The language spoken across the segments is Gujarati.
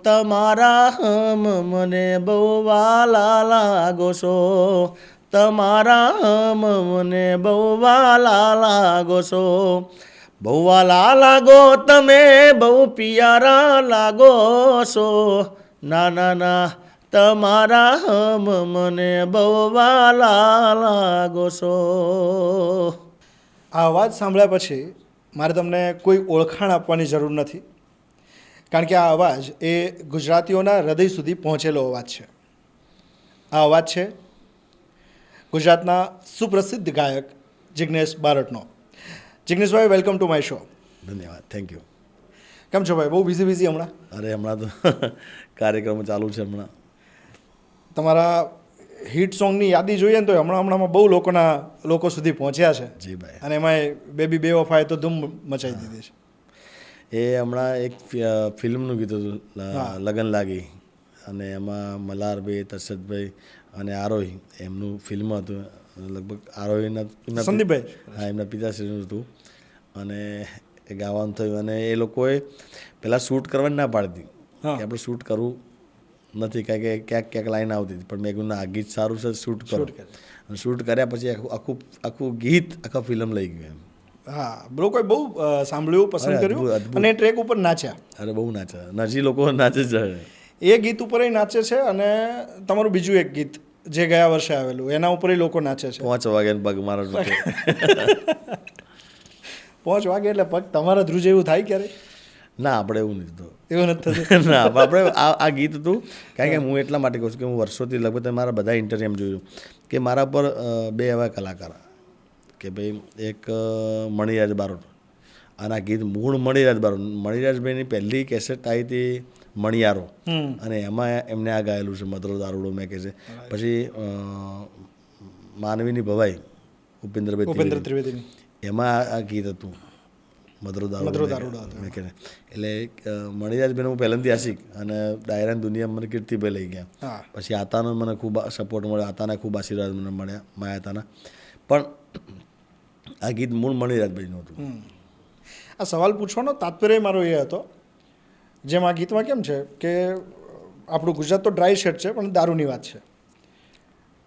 તમારા હમ મને બહુ વાલા લાગો છો, તમારા હમ મને બહુ વાલા લાગો છો, બહુ વાલા લાગો તમે, બહુ પિયારા લાગો છો, ના ના ના તમારા હમ મને બહુ વાલા લાગો છો. આ અવાજ સાંભળ્યા પછી મારે તમને કોઈ ઓળખાણ આપવાની જરૂર નથી, કારણ કે આ અવાજ એ ગુજરાતીઓના હૃદય સુધી પહોંચેલો અવાજ છે. આ અવાજ છે ગુજરાતના સુપ્રસિદ્ધ ગાયક જિગ્નેશ બારટનો. જિગ્નેશભાઈ, વેલકમ ટુ માય શો. ધન્યવાદ, થેન્ક યુ. કેમ છો ભાઈ? બહુ બિઝી હમણાં? અરે હમણાં તો કાર્યક્રમો ચાલુ છે હમણાં. તમારા હિટ સોંગની યાદી જોઈએ ને તો હમણાંમાં બહુ લોકો સુધી પહોંચ્યા છે. જી ભાઈ. અને એમાંય બેબી બેવફાએ તો ધૂમ મચાવી દીધી છે. એ હમણાં એક ફિલ્મનું ગીત હતું, હા. લગન લાગી, અને એમાં મલ્હારભાઈ, તરસદભાઈ અને આરોહી એમનું ફિલ્મ હતું. લગભગ આરોહીના સંદીપભાઈ. હા, એમના પિતાશ્રીનું હતું. અને એ ગાવાનું થયું, અને એ લોકોએ પહેલાં શૂટ કરવાની ના પાડતી હા. કે આપણે શૂટ કરવું નથી, કારણ કે ક્યાંક લાઈન આવતી હતી. પણ મેં કીધું ના, આ ગીત સારું છે, શૂટ કરો. અને શૂટ કર્યા પછી આખું ગીત આખા ફિલ્મ લઈ ગયું એમ. હા, લોકોએ બહુ સાંભળ્યું, પસંદ કર્યું, અદ્ભુત. અને ટ્રેક ઉપર નાચ્યા. અરે બહુ નાચે, નજી લોકો નાચે જ. એ ગીત ઉપર નાચે છે, અને તમારું બીજું એક ગીત જે ગયા વર્ષે આવેલું એના ઉપર લોકો નાચે છે. 5 વાગે પગ મારા તૂટે. 5 વાગે એટલે પગ તમારા ધ્રુજ એવું થાય ક્યારે? ના, આપણે એવું નથી થતું. એવું નથી થતું. ના, આપણે આ ગીત હતું, કારણ કે હું એટલા માટે કહું છું કે હું વર્ષોથી લગભગ મારા બધા ઇન્ટરવ્યુ એમ જોયું કે મારા પર 2 એવા કલાકાર કે ભાઈ, એક મણિરાજ બારોટ, અને આ ગીત મૂળ મણિરાજ બારોટ. મણિરાજભાઈની પહેલી કેસેટ આવી હતી મણિયારો, અને એમાં એમને આ ગાયેલું છે, મધરો દારૂડો મેં કહે છે. પછી માનવીની ભવાઈ ઉપેન્દ્ર ત્રિવેદીની, એમાં આ ગીત હતું મધરો દારૂડો મેં કહે. એટલે મણિરાજભાઈને હું પહેલાંથી આશિક, અને ડાયરાની દુનિયા મને કીર્તિભાઈ લઈ ગયા. પછી આતાનો મને ખૂબ સપોર્ટ મળ્યો, આતાના ખૂબ આશીર્વાદ મને મળ્યા, માયાતાના. પણ આ ગીત મૂળ મણિરાજભાઈનું હતું. આ સવાલ પૂછવાનો તાત્પર્ય મારો એ હતો, જેમ આ ગીતમાં કેમ છે કે આપણું ગુજરાત તો ડ્રાય શેડ છે, પણ દારૂની વાત છે.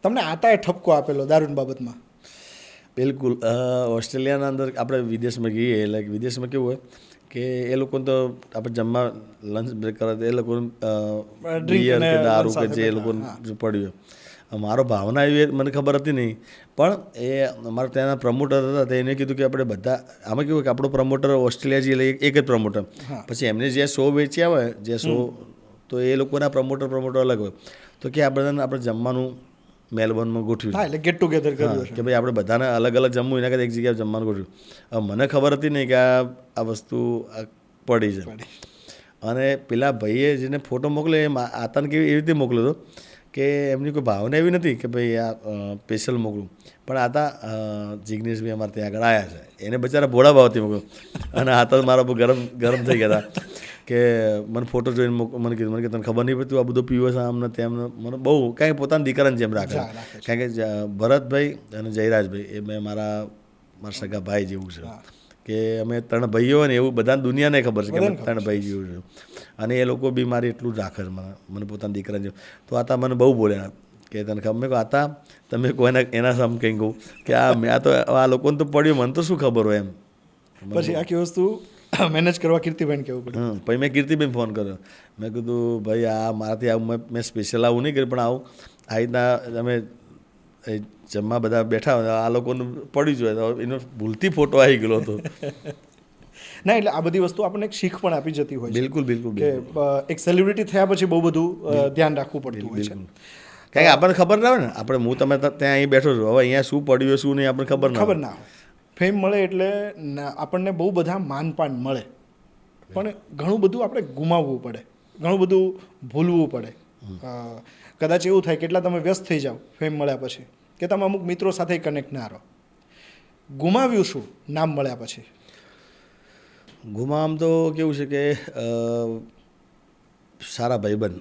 તમને આતાએ ઠપકો આપેલો દારૂની બાબતમાં? બિલકુલ. ઓસ્ટ્રેલિયાના અંદર આપણે વિદેશમાં ગઈએ, એટલે વિદેશમાં કેવું હોય કે એ લોકોને તો આપણે જમવા લંચ બ્રેક કરે તો એ લોકોને બિયર કે દારૂ કે જે એ લોકોને પડ્યું. મારો ભાવના એવી મને ખબર હતી નહીં, પણ એ અમારા ત્યાંના પ્રમોટર હતા, તો એને કીધું કે આપણે બધા, આમાં કેવું કે આપણો પ્રમોટર ઓસ્ટ્રેલિયા જઈએ એક જ પ્રમોટર, પછી એમને જે શો વેચ્યા હોય, જે શો, તો એ લોકોના પ્રમોટર અલગ હોય. તો કે આ બધાને આપણે જમવાનું મેલબોર્નમાં ગોઠવ્યું. હા, એટલે ગેટ ટુગેધર કર્યું કે ભાઈ આપણે બધાને અલગ અલગ જમવું, એના કરતાં એક જગ્યાએ જમવાનું ગોઠવ્યું. હવે મને ખબર હતી નહીં કે આ વસ્તુ પડી છે. અને પેલા ભાઈએ જેને ફોટો મોકલ્યો એ આતાને કેવી એવી રીતે મોકલ્યો હતો કે એમની કોઈ ભાવના એવી નથી કે ભાઈ આ સ્પેશિયલ મોકલું, પણ આતા જિગ્નેશભાઈ અમારે ત્યાં આગળ આવ્યા છે, એને બચારા ભોળા ભાવથી મોકલ્યો. અને આતા મારા પર ગરમ થઈ ગયા હતા કે મને ફોટો જોઈને મને કીધું કે તને ખબર નહીં પડતું આ બધું પીવો છે આમને તેમને. મને બહુ કાંઈ પોતાના દીકરાને જેમ રાખે, કારણ કે ભરતભાઈ અને જયરાજભાઈ એ મેં મારા સગા ભાઈ જેવું છે, કે અમે 3 ભાઈઓ હોય ને એવું બધા દુનિયાને ખબર છે કે અમે 3 ભાઈ જેવું છે. અને એ લોકો બી મારે એટલું જ રાખે છે મને પોતાના દીકરાને જેવું. તો આતા મને બહુ બોલ્યા કે તને ખબર? મેં કહું આતા તમે કોઈના એના સામે કંઈ કહું કે આ તો આ લોકોને તો પડ્યું, મને તો શું ખબર હોય એમ. પછી આખી વસ્તુ મેનેજ કરવા કીર્તિભાઈને કહેવું પડ્યું. પછી મેં કીર્તિભાઈને ફોન કર્યો, મેં કીધું ભાઈ આ મારાથી આવું મેં સ્પેશિયલ આવું નહીં કર્યું, પણ આવું આ રીતના અમે જમવા બધા બેઠા હોય, આ લોકોને પડી જોઈએ, એનો ભૂલથી ફોટો આવી ગયેલો હતો. ના, એટલે આ બધી વસ્તુ આપણને એક શીખ પણ આપી જતી હોય છે. બિલકુલ બિલકુલ. કે એક સેલિબ્રિટી થયા પછી બહુ બધું ધ્યાન રાખવું પડતું હોય છે, કારણ કે આપણને ખબર ના હોય ને. આપણે હું તમે ત્યાં અહીં બેઠો છું, હવે અહીંયા શું પડ્યું શું નહીં આપણને ખબર ના હોય. ફેમ મળે એટલે આપણને બહુ બધા માનપાન મળે, પણ ઘણું બધું આપણે ગુમાવવું પડે, ઘણું બધું ભૂલવું પડે. કદાચ એવું થાય કેટલા તમે વ્યસ્ત થઈ જાઓ ફેમ મળ્યા પછી, કે તમે અમુક મિત્રો સાથે કનેક્ટ ના રહો. ગુમાવ્યું શું નામ મળ્યા પછી? ગુમામ તો કેવું છે કે સારા ભાઈબંધ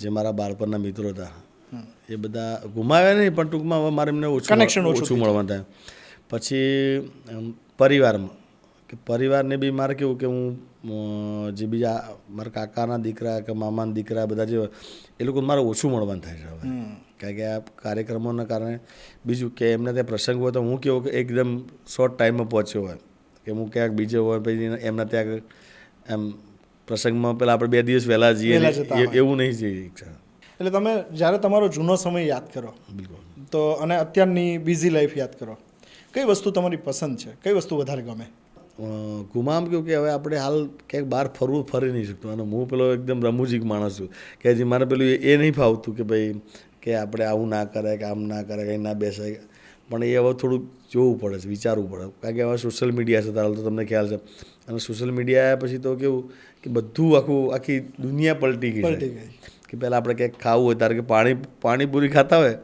જે મારા બાળપણના મિત્રો હતા એ બધા ગુમાવ્યા નહીં, પણ ટૂંકમાં હવે મારે એમને ઓછું મળવાનું થાય. પછી પરિવારમાં કે પરિવારને બી મારે કેવું કે હું જે બીજા મારા કાકાના દીકરા કે મામાના દીકરા બધા જે હોય એ લોકો મારે ઓછું મળવાનું થાય છે હવે, કારણ કે આ કાર્યક્રમોના કારણે. બીજું કે એમને ત્યાં પ્રસંગ હોય તો હું કેવું કે એકદમ શોર્ટ ટાઈમમાં પહોંચ્યો હોય કે હું ક્યાંક બીજે હોય પછી એમના ત્યાં એમ પ્રસંગમાં પેલા આપણે 2 દિવસ વહેલા જઈએ વહેલા જતા હોય. એવું નહીં જઈએ. એટલે તમે જ્યારે તમારો જૂનો સમય યાદ કરો બિલકુલ. તો અને અત્યારની બિઝી લાઈફ યાદ કરો, કઈ વસ્તુ તમારી પસંદ છે, કઈ વસ્તુ વધારે ગમે? ગુમામ કહ્યું કે હવે આપણે હાલ ક્યાંક બહાર ફરી નહીં શકતું. અને હું પેલો એકદમ રમૂજી માણસ છું કે હજી મારે પેલું એ નહીં ફાવતું કે ભાઈ કે આપણે આવું ના કરાય કે આમ ના કરાય કંઈ ના બેસાય. પણ એ હવે થોડુંક જોવું પડે છે, વિચારવું પડે, કારણ કે હવે સોશિયલ મીડિયા છે તારે તો તમને ખ્યાલ છે. અને સોશિયલ મીડિયા આવ્યા પછી તો કેવું કે બધું આખી દુનિયા પલટી ગઈ કે પહેલાં આપણે ક્યાંક ખાવું હોય તારે કે પાણીપુરી ખાતા હોય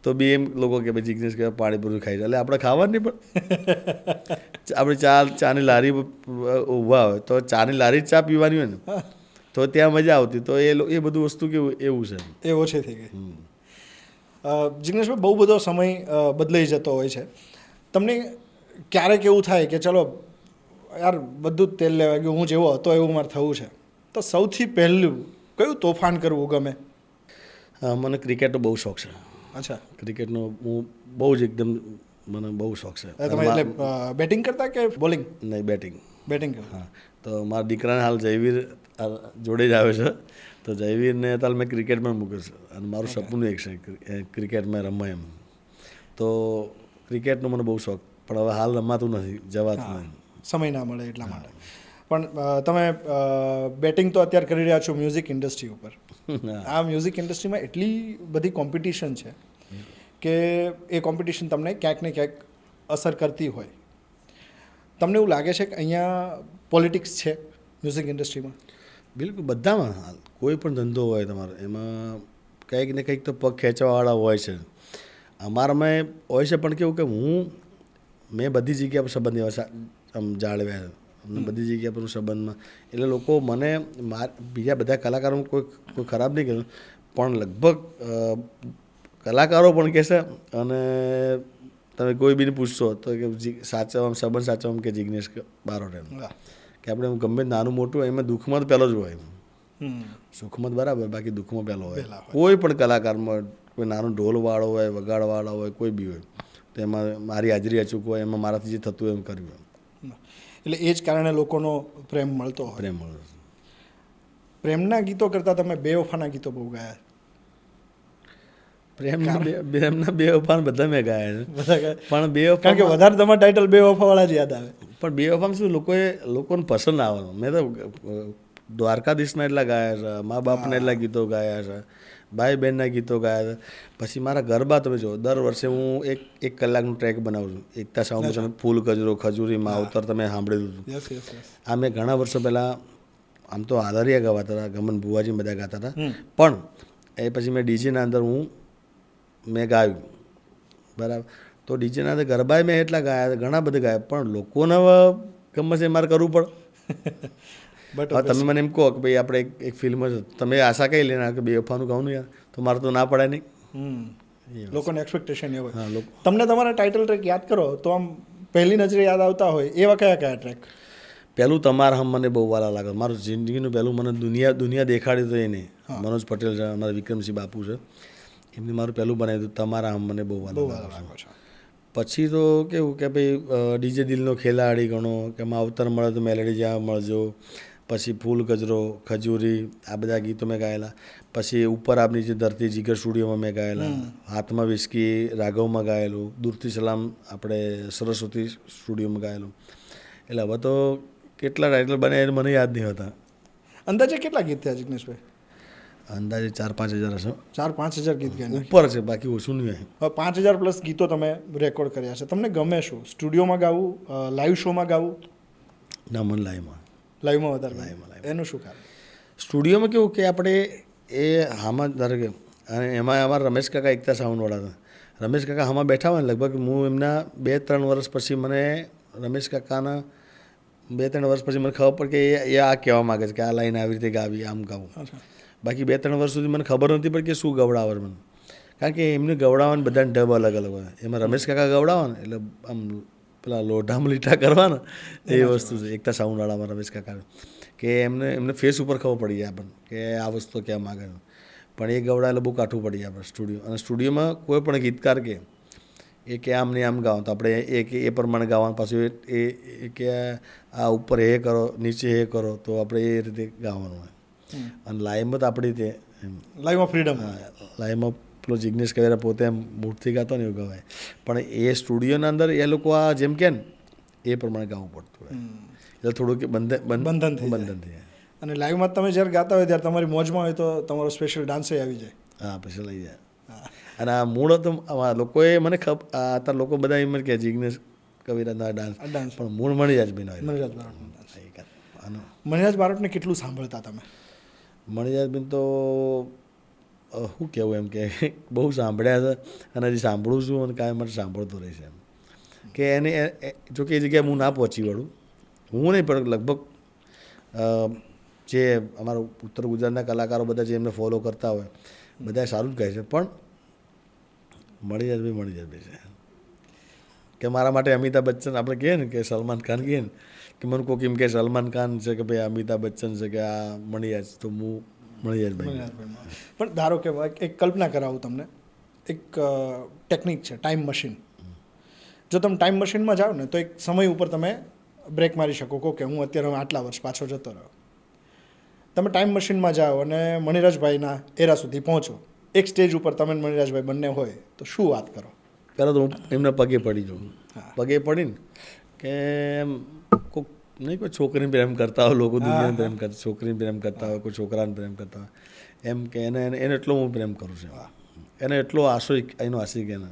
તો બી એમ લોકો કે ભાઈ જિગ્નેશ કે પાણીપુરી ખાઈ જાય, એટલે આપણે ખાવાની પણ આપણે ચાની લારી ઊભા હોય તો ચાની લારી ચા પીવાની હોય ને તો ત્યાં મજા આવતી. તો એ બધું વસ્તુ કેવું એવું છે, એ ઓછી થઈ ગઈ. જિગ્નેશભાઈ, બહુ બધો સમય બદલાઈ જતો હોય છે. તમને ક્યારેક એવું થાય કે ચલો યાર બધું જ તેલ લેવા ગયું, હું જેવો હતો એવું મારે થવું છે, તો સૌથી પહેલું કયું તોફાન કરવું ગમે? મને ક્રિકેટનો બહુ શોખ છે. અચ્છા, ક્રિકેટનો હું બહુ જ એકદમ મને બહુ શોખ છે. તમે એટલે બેટિંગ કરતા કે બોલિંગ? નહીં, બેટિંગ. બેટિંગ કરતા. હા, તો મારા દીકરાને હાલ જયવીર જોડે જ આવે છે, તો જયવીરને અત્યારે મેં ક્રિકેટમાં મૂક્યો છે અને મારું સપનું એક છે ક્રિકેટમાં રમાય એમ. તો ક્રિકેટનો મને બહુ શોખ, પણ હવે હાલ રમાતું નથી, જવાતું નથી, સમય ના મળે એટલા માટે. પણ તમે બેટિંગ તો અત્યારે કરી રહ્યા છો મ્યુઝિક ઇન્ડસ્ટ્રી ઉપર. આ મ્યુઝિક ઇન્ડસ્ટ્રીમાં એટલી બધી કોમ્પિટિશન છે કે એ કોમ્પિટિશન તમને ક્યાંક ને ક્યાંક અસર કરતી હોય. તમને એવું લાગે છે કે અહીંયા પોલિટિક્સ છે મ્યુઝિક ઇન્ડસ્ટ્રીમાં? બિલકુલ, બધામાં. હાલ કોઈ પણ ધંધો હોય તમારો એમાં કંઈક ને કંઈક તો પગ ખેંચવાવાળા હોય છે. અમારામાં હોય છે, પણ કેવું કે મેં બધી જગ્યા પર સંબંધ આમ જાળવ્યા છે, બધી જગ્યા પર સંબંધમાં, એટલે લોકો મને બીજા બધા કલાકારો કોઈ ખરાબ નહીં કર્યું, પણ લગભગ કલાકારો પણ કહેશે અને તમે કોઈ બીને પૂછશો તો કે સાચવવામાં સંબંધ સાચવવામાં કે જિગ્નેશ બારોટ એમ કે આપણે ગમે નાનું મોટું હોય એમાં દુઃખમાં તો પહેલો જ હોય, સુખમાં બરાબર, બાકી દુઃખમાં પહેલો હોય. કોઈ પણ કલાકારમાં કોઈ નાનું ઢોલવાળો હોય, વગાડવાળો હોય, કોઈ બી હોય, તો એમાં મારી હાજરી અચૂક હોય, એમાં મારાથી જે થતું હોય એમ કર્યું. એટલે એ જ કારણે લોકોનો પ્રેમ મળતો હોય. પ્રેમ મળે. પ્રેમના ગીતો કરતાં તમે બેવફાના ગીતો બહુ ગાયા? પ્રેમના બેવફાન બધા મેં ગાયા છે, પણ બેવફા કારણ કે વધારે તમારા ટાઇટલ બેવફાવાળા જ યાદ આવે. પણ બેવફામાં શું લોકોને પસંદ આવવાનું. મેં તો દ્વારકાધીશના એટલા ગાયા છે, મા બાપના એટલા ગીતો ગાયા છે, ભાઈ બહેનના ગીતો ગાયા છે. પછી મારા ગરબા તમે જો દર વર્ષે હું એક કલાકનું ટ્રેક બનાવું છું. એકતા સાઉન્ડ તમે ફૂલ કજરો, ખજૂરી, માવતર તમે સાંભળેલું હતું. આ મેં ઘણા વર્ષો પહેલાં આમ તો આધારિયા ગવાતા હતા, ગમન ભુવાજી બધા ગાતા હતા, પણ એ પછી મેં ડીજેના અંદર મેં ગાયું, બરાબર. તો ડીજેના અંદર ગરબાએ મેં એટલા ગાયા, ઘણા બધા ગાયા, પણ લોકોને ગમે છે મારે કરવું પડે. હવે તમે મને એમ કહો કે ભાઈ આપણે એક ફિલ્મ છે, તમે આશા કઈ લઈને કે બેવફાનું ગાવાનું યાર, તો મારે તો ના પડાય નહીં. લોકોને એક્સપેક્ટેશન એ હોય. તમને તમારા ટાઇટલ ટ્રેક યાદ કરો તો આમ પહેલી નજરે યાદ આવતા હોય એવા કયા ટ્રેક? પહેલું તમારા હમ મને બહુ વાલા લાગે. મારું જિંદગીનું પહેલું મને દુનિયા દેખાડી તો એને મનોજ પટેલ છે, અમારા વિક્રમસિંહ બાપુ છે, એમને મારું પહેલું બનાવ્યું હતું તમારા હમ મને બહુ વાલા લાગો છે. પછી તો કેવું કે ભાઈ ડીજે દિલનો ખેલાડી ગણો, કે માવતર મળે તો મેલેડી જ્યાં મળજો, પછી ફૂલ ગજરો, ખજૂરી, આ બધા ગીતો મેં ગાયેલા. પછી ઉપર આપની જે ધરતી જીગર સ્ટુડિયોમાં મેં ગાયેલા, હાથમાં વિસ્કી રાઘવમાં ગાયેલું, દૂરથી સલામ આપણે સરસ્વતી સ્ટુડિયોમાં ગાયેલું. એટલે હવે તો કેટલા ટાઇટલ બને એ મને યાદ નહીં હોતા. અંદાજે કેટલા ગીત થયા જિગ્નેશભાઈ? અંદાજે 4-5 હજાર હશે. 4-5 હજાર ગીત ગયા ઉપર છે, બાકી ઓછું નહીં. હવે 5000 પ્લસ ગીતો તમે રેકોર્ડ કર્યા છે. તમને ગમે શું? સ્ટુડિયોમાં ગાવું, લાઈવ શોમાં ગાવું? ના, મને લાઈવમાં વધારે લાઈવમાં. એનું શું કારણ? સ્ટુડિયોમાં કેવું કે આપણે હામાં ધારો કે અને એમાં અમારા રમેશ કાકા એકતા સાઉન્ડવાળા હતા. રમેશ કાકા હામાં બેઠા હોય ને, લગભગ હું એમના 2-3 વર્ષ પછી મને રમેશ કાકાના 2-3 વર્ષ પછી મને ખબર પડે કે એ આ કહેવા માગે છે કે આ લાઈન આવી રીતે ગાવી, આમ ગાવું. બાકી 2-3 વર્ષ સુધી મને ખબર નથી પડતી કે શું ગવડાવે મને, કારણ કે એમને ગવડાવવાને બધાને ઢબ અલગ અલગ હોય. એમાં રમેશ કાકા ગવડાવે ને એટલે આમ પેલા લોઢામાં લીટા કરવાના એ વસ્તુ છે. એકતા સાઉન્ડવાળામાં રમેશ કાકા કે એમને ફેસ ઉપર ખબર પડી જાય આપણને કે આ વસ્તુ ક્યાં માગે છે. પણ એ ગવડાયેલું બહુ કાઠું પડી જાય આપણે સ્ટુડિયો. અને સ્ટુડિયોમાં કોઈ પણ ગીતકાર કે આમ નહીં આમ ગાવાનું તો આપણે એ પ્રમાણે ગાવાનું. પાછું એ કે આ ઉપર એ કરો નીચે એ કરો તો આપણે એ રીતે ગાવાનું હોય. અને લાઈવમાં તો આપણી રીતે લાઈવમાં ફ્રીડમ. લાઈવમાં પેલો જિગ્નેશ કવિરા પોતે એમ મૂળથી ગાતો ને એવું ગવાય. પણ એ સ્ટુડિયોના અંદર એ લોકો આ જેમ કે ને એ પ્રમાણે ગાવું પડતું હોય. એટલે થોડુંક બંધન થઈ જાય. અને લાઈવમાં તમે જ્યારે ગાતા હોય ત્યારે તમારી મોજમાં હોય તો તમારો સ્પેશિયલ ડાન્સ આવી જાય. હા પછી લઈ જાય. અને આ મૂળ તો લોકોએ મને અત્યારે લોકો બધા એમ કે જિગ્નેશ કવિરાજનો ડાન્સ પણ મૂળ મણિરાજ બારોટને કેટલું સાંભળતા તમે? મણિરાજબેન તો શું કહેવું એમ કે બહુ સાંભળ્યા છે અને હજી સાંભળું છું અને કાંઈ મને સાંભળતો રહીશ એમ કે એને જોકે એ જગ્યાએ હું ના પહોંચી વળું. હું નહીં પણ લગભગ જે અમારા ઉત્તર ગુજરાતના કલાકારો બધા જે એમને ફોલો કરતા હોય બધા સારું જ કહે છે. પણ મણિરાજભાઈ છે કે મારા માટે અમિતાભ બચ્ચન આપણે કહીએ ને કે સલમાન ખાન કહીએ ને કે મને કોઈ કેમ કે સલમાન ખાન છે કે ભાઈ અમિતાભ બચ્ચન છે કે આ મણિરાજ તો હું મણિરાજભાઈ. પણ ધારો કે એક કલ્પના કરાવું તમને, એક ટેકનિક છે ટાઈમ મશીન. જો તમે ટાઈમ મશીનમાં જાઓ ને તો એક સમય ઉપર તમે બ્રેક મારી શકો કહો કે હું અત્યારે આટલા વર્ષ પાછો જતો રહ્યો. તમે ટાઈમ મશીનમાં જાઓ અને મણિરાજભાઈના એરા સુધી પહોંચો. એક સ્ટેજ ઉપર તમે મણિરાજભાઈ બંને હોય તો શું વાત કરો? પહેલાં તો હું એમના પગે પડી જાઉં. પગે પડીને કે એમ કોઈક નહીં કોઈ છોકરીને પ્રેમ કરતા હોય લોકો દુનિયાને પ્રેમ કરતા, છોકરીને પ્રેમ કરતા હોય, કોઈ છોકરાને પ્રેમ કરતા હોય એમ કે એને એટલો હું પ્રેમ કરું છું. એને એટલો એનો આશિક એને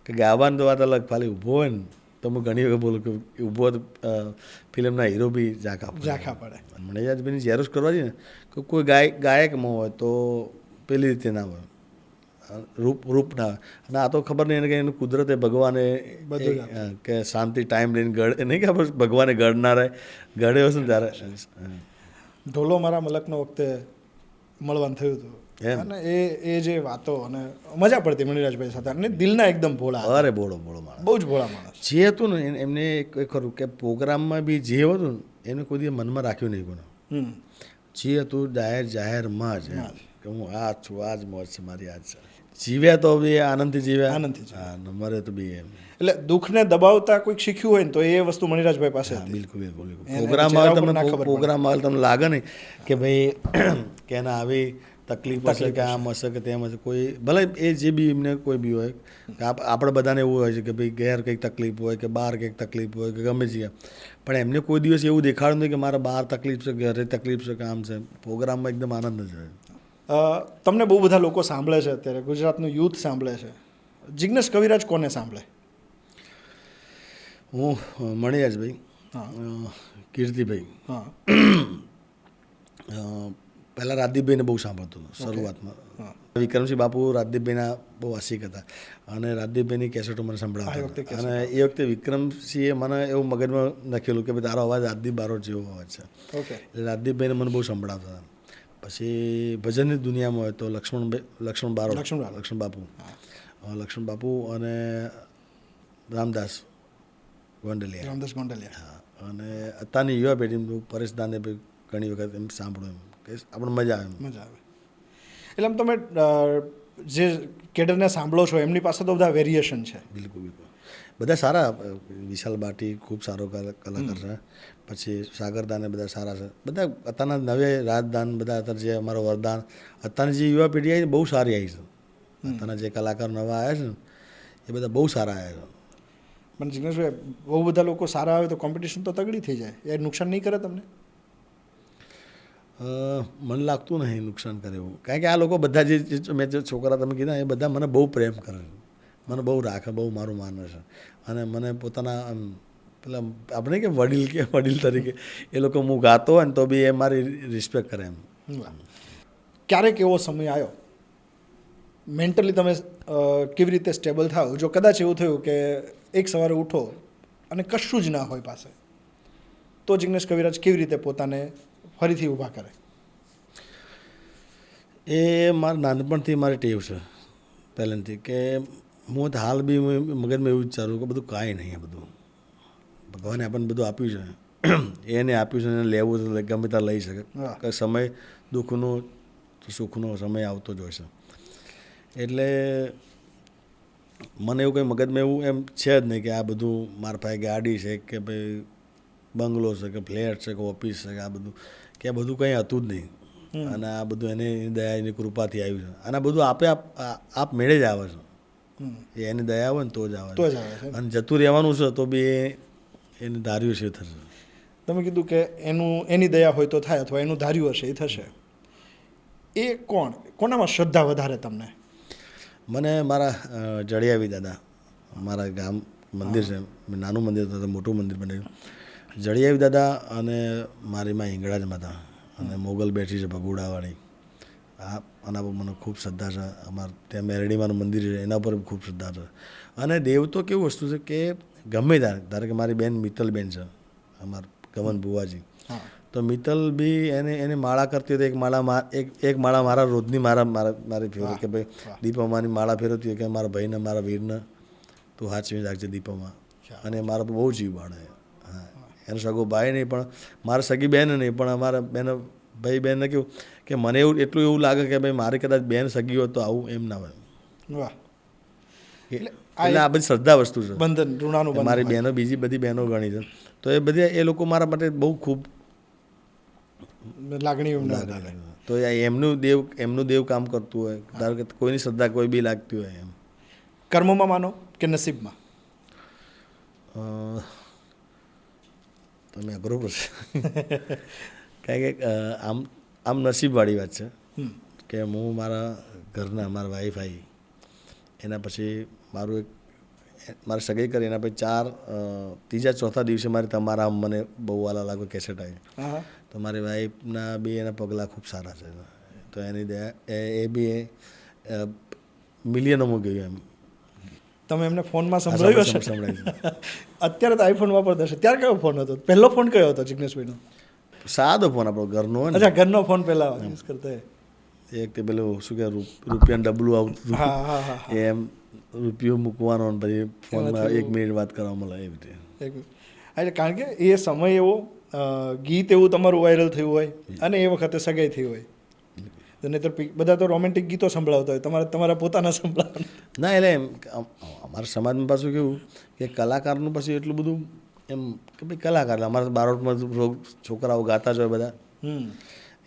કે ગાવાની તો વાત અલગ, ખાલી ઊભો હોય ને તો હું ઘણી વખત બોલું કે ઊભો ફિલ્મના હીરો બી ઝાંખા પડે. મણિરાજભાઈની ઝેરોસ કરવા જઈએ ને કે કોઈ ગાયકમાં હોય તો પેલી રીતે ના હોય, રૂપ ના હોય. અને આ તો ખબર નહીં એને કે એનું કુદરતે ભગવાને કે શાંતિ ટાઈમ લઈને ગળે નહીં કે ભગવાને ગળનારે ગળે હશે ને ત્યારે ઢોલો મારા મલકનો વખતે મળવાનું થયું હતું અને એ જે વાતો અને મજા પડતી મણિરાજભાઈ સાથે અને દિલના એકદમ ભોળા. અરે બોળો માણસ, બહુ જ ભોળા માણસ. જે હતું ને એમને ખરું કે પ્રોગ્રામમાં બી જે હતું ને એને કોઈ દિવસ મનમાં રાખ્યું નહીં કોને. જે હતું જાહેરમાં જ કે હું આ છું, આ જ મોજ છે મારી, આ જ છે. જીવ્યા તો બી આનંદથી જીવ્યા. હા, મરે તો બી એમ. એટલે દુઃખને દબાવતા કોઈક શીખ્યું હોય ને તો એ વસ્તુ મણિરાજભાઈ પાસે બિલકુલ. પ્રોગ્રામમાં તમને લાગે નહીં કે ભાઈ કે એને આવી તકલીફ હશે કે આમ હશે કે તેમ હશે. કોઈ ભલે એ જે બી એમને કોઈ બી હોય કે આપણે બધાને એવું હોય છે કે ભાઈ ઘેર કંઈક તકલીફ હોય કે બહાર કંઈક તકલીફ હોય કે ગમે છે, પણ એમને કોઈ દિવસ એવું દેખાડ્યું નહીં કે મારા બહાર તકલીફ છે, ઘરે તકલીફ છે કે આમ છે. પ્રોગ્રામમાં એકદમ આનંદ જ હોય. તમને બહુ બધા લોકો સાંભળે છે અત્યારે, ગુજરાતનું યુથ સાંભળે છે. જિગ્નેશ કવિરાજ કોને સાંભળે? હું મણિરાજભાઈ, કીર્તિભાઈ, પહેલાં રાજદીપભાઈને બહુ સાંભળતો હતો શરૂઆતમાં. વિક્રમસિંહ બાપુ રાજદીપભાઈના બહુ આશિક હતા અને રાજદીપભાઈની કેસેટો મને સંભળાવતા. અને એ વખતે વિક્રમસિંહે મને એવું મગજમાં નાખેલું કે ભાઈ તારો અવાજ રાજદીપ બારોટ જેવો અવાજ છે. એટલે રાજદીપભાઈને મને બહુ સંભળાવતા હતા. પછી ભજનની દુનિયામાં હોય તો લક્ષ્મણ બાપુ અને રામદાસ ગોંડલિયા. હા, અને અત્યારની યુવા પેઢી પરેશ દાને ઘણી વખત એમ સાંભળ્યું એમ કે આપણને મજા આવે. એટલે આમ તમે જે કેડરને સાંભળો છો એમની પાસે તો બધા વેરિએશન છે. બિલકુલ બધા સારા. વિશાલ બાટી ખૂબ સારો કલાકાર છે. પછી સાગરદાને બધા સારા છે. બધા અત્યારના નવે રાજદાન બધા અત્યારે જે અમારો વરદાન, અત્યારની જે યુવા પેઢી આવી બહુ સારી આવી છે. અત્યારના જે કલાકાર નવા આવ્યા છે ને એ બધા બહુ સારા આવ્યા છે. પણ જિગ્નેશભાઈ બહુ બધા લોકો સારા આવે તો કોમ્પિટિશન તો તગડી થઈ જાય. એ નુકસાન નહીં કરે તમને? મને લાગતું નહીં નુકસાન કરે એવું. કારણ કે આ લોકો બધા જે મેં જે છોકરા તમે કીધા એ બધા મને બહુ પ્રેમ કરે, મને બહુ રાખે, બહુ મારું માને છે. અને મને પોતાના પેલા આપણે કે વડીલ તરીકે એ લોકો હું ગાતો હોય ને તો બી એ મારી રિસ્પેક્ટ કરે એમ. ક્યારેક એવો સમય આવ્યો મેન્ટલી તમે કેવી રીતે સ્ટેબલ થાવ? જો કદાચ એવું થયું કે એક સવારે ઉઠો અને કશું જ ના હોય પાસે, તો જિગ્નેશ કવિરાજ કેવી રીતે પોતાને ફરીથી ઊભા કરે? એ મારા નાનપણથી મારી ટેવ છે પહેલેથી કે હું હાલ બી મગજમાં એવું વિચારું કે બધું કાંઈ નહીં, બધું ભગવાને આપણને બધું આપ્યું છે એને આપ્યું છે એને લેવું તો ગમે ત્યાં લઈ શકે હા. કે સમય દુઃખનો તો સુખનો સમય આવતો જ હોય છે એટલે મને એવું કંઈ મગજમાં એવું એમ છે જ નહીં કે આ બધું મારા પાસે ગાડી છે કે ભાઈ બંગલો છે કે ફ્લેટ છે કે ઓફિસ છે કે આ બધું કંઈ હતું જ નહીં અને આ બધું એની દયા એની કૃપાથી આવ્યું છે અને આ બધું આપ મેળે જ આવે છે એ એની દયા હોય ને તો જ આવે તો જ આવે છે. અને જતું રહેવાનું છે તો બી એને ધાર્યું છે એ થશે. તમે કીધું કે એની દયા હોય તો થાય અથવા એનું ધાર્યું હશે એ થશે. એ કોનામાં શ્રદ્ધા વધારે તમને? મને મારા જડિયાવી દાદા, મારા ગામ મંદિર છે, નાનું મંદિર હતું મોટું મંદિર બન્યું. જડિયાવી દાદા અને મારી માં હિંગળાજ માતા અને મોગલ બેઠી છે ભગુડાવાળી, આના પર મને ખૂબ શ્રદ્ધા છે. અમારે ત્યાં મેરડીમાનું મંદિર છે એના પર ખૂબ શ્રદ્ધા છે. અને દેવ તો કેવું વસ્તુ છે કે ગમે ત્યારે, ધારો કે મારી બેન મિત્તલબેન છે, અમારા ગમન બુવાજી, તો મિત્તલ બી એને માળા કરતી હતી. એક માળા મારા રોજની મારી ફેરવી કે ભાઈ દીપામાની માળા ફેરવતી હોય કે મારા ભાઈને મારા વીરને તું હાચવી રાખજે દીપામાં. અને મારા બહુ જીવ બાળે. હા, એનો સગો ભાઈ નહીં પણ મારા સગી બેન નહીં પણ અમારા બેન ભાઈ બહેનને કેવું કે મને એટલું એવું લાગે કે ભાઈ મારી કદાચ બેન સગી હોત તો આવું એમ ના હોય. વાહ. એટલે આ બધી શ્રદ્ધા વસ્તુ છે. બંધન ઋણાનું બંધન. મારી બહેનો બીજી બધી બહેનો ગણી છે તો એ બધી એ લોકો મારા માટે બહુ ખૂબ લાગણી તો એમનું દેવ કામ કરતું હોય. ધારો કે કોઈની શ્રદ્ધા કોઈ બી લાગતી હોય એમ. કર્મમાં માનો કે નસીબમાં? તમે અઘરો પ્રશ્ન. કારણ કે આમ નસીબવાળી વાત છે કે હું મારા ઘરના મારા વાઈફ આવી એના પછી મારે સગાઈ કરી એના પછી ત્રીજા ચોથા દિવસે મારી તમારા આમ મને બહુ વાલા લાગો કેસેટ આવી. તો મારી વાઈફના બી એના પગલાં ખૂબ સારા છે. તો એની દયા એ બી મિલિયનોમાં ગયું એમ. તમે એમને ફોનમાં સંભળાવ્યું હશે? સંભળાયું. અત્યારે તો આઈફોન વાપરતા હશે. ત્યારે કયો ફોન હતો? પહેલો ફોન કયો હતો જિગ્નેશભાઈનો? સાદો ફોન આપણો ઘરનો હોય ને. અચ્છા, ઘરનો ફોન પહેલા યુઝ કરતા. એક તે પેલું શું કે રૂપિયાનું ડબલું આવતું એમ રૂપિયો મૂકવાનો ને પછી ફોનમાં 1 મિનિટ વાત કરવા મળે એવી રીતે. એટલે કારણ કે એ સમય એવો, ગીત એવું તમારું વાયરલ થયું હોય અને એ વખતે સગાઈ થઈ હોય. નહીંતર બધા તો રોમેન્ટિક ગીતો સંભળાવતા હોય, તમારા પોતાના સંભળાવવા. ના એટલે એમ અમારા સમાજમાં પાછું કેવું કે કલાકારનું પછી એટલું બધું એમ કે ભાઈ કલાકાર અમારા બારોટમાં છોકરાઓ ગાતા જ હોય બધા,